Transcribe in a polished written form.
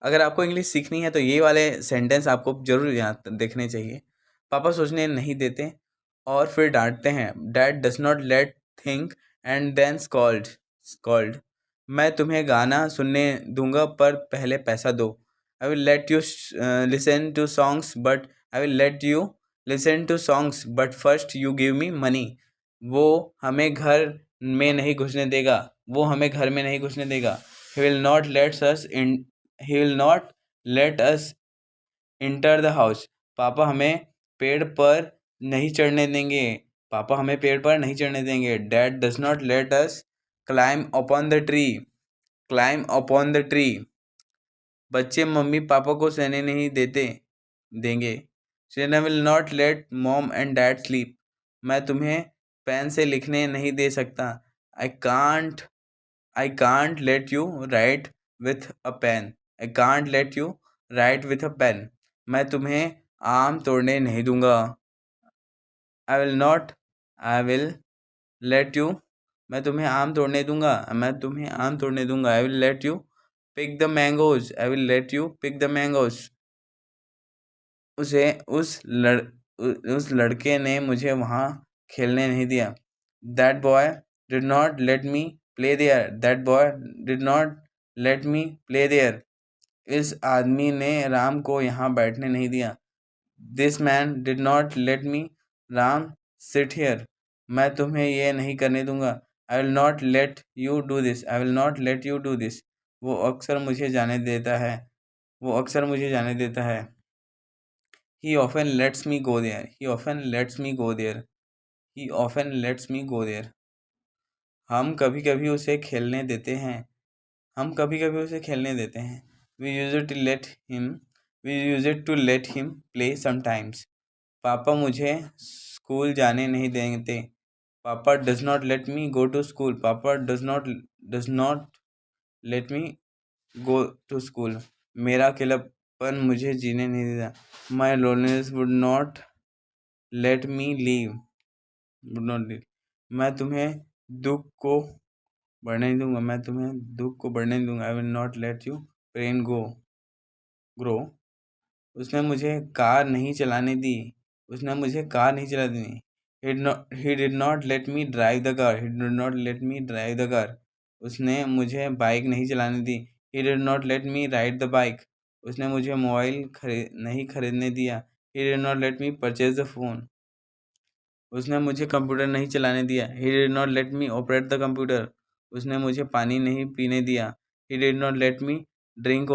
अगर आपको इंग्लिश सीखनी है तो ये वाले सेंटेंस आपको ज़रूर याद देखने चाहिए। पापा सोचने नहीं देते और फिर डांटते हैं। Dad does not let think and then scold. मैं तुम्हें गाना सुनने दूंगा पर पहले पैसा दो। I will let you listen to songs but I will let you listen to songs but first you give me money. वो हमें घर में नहीं घुसने देगा। वो हमें घर में नहीं घुसने देगा। He will not let's us in he will not let us enter the house. पापा हमें पेड़ पर नहीं चढ़ने देंगे। पापा हमें पेड़ पर नहीं चढ़ने देंगे। Dad does not let us climb upon the tree. Climb upon the tree. बच्चे मम्मी पापा को सोने नहीं देंगे। Shana will not let mom and dad sleep. मैं तुम्हें पेन से लिखने नहीं दे सकता। I can't I can't let you write with a pen. I can't let you write with a pen. मैं तुम्हें आम तोड़ने नहीं दूंगा। I will not I will let you मैं तुम्हें आम तोड़ने दूंगा। मैं तुम्हें आम तोड़ने दूंगा। I will let you pick the mangoes. I will let you pick the mangoes. उसे उस लड़के ने मुझे वहाँ खेलने नहीं दिया। That boy did not let me play there. That boy did not let me play there. इस आदमी ने राम को यहाँ बैठने नहीं दिया। This man did not let me Ram sit here. मैं तुम्हें ये नहीं करने दूंगा। I will not let you do this. I will not let you do this. वो अक्सर मुझे जाने देता है। वो अक्सर मुझे जाने देता है। He often lets me go there. He often lets me go there. He often lets me go there. हम कभी कभी उसे खेलने देते हैं। हम कभी कभी उसे खेलने देते हैं। We use it to let him. We use it to let him play sometimes. पापा मुझे स्कूल जाने नहीं देते। पापा does not let me go to school. पापा does not let me go to school. मेरा अकेलापन मुझे जीने नहीं देता। My loneliness would not let me leave. Would not leave. मैं तुम्हें दुख को बढ़ने नहीं दूंगा। मैं तुम्हें दुख को बढ़ने नहीं दूंगा। I will not let you pen grow. उसने मुझे कार नहीं चलाने दी। उसने मुझे कार नहीं चलाने दी। He did not let me drive the car. He did not let me drive the car. उसने मुझे बाइक नहीं चलाने दी। He did not let me ride the bike. उसने मुझे मोबाइल नहीं खरीदने दिया। He did not let me purchase the phone. उसने मुझे कंप्यूटर नहीं चलाने दिया। He did not let me operate the computer. उसने मुझे पानी नहीं पीने दिया। He did not let me drink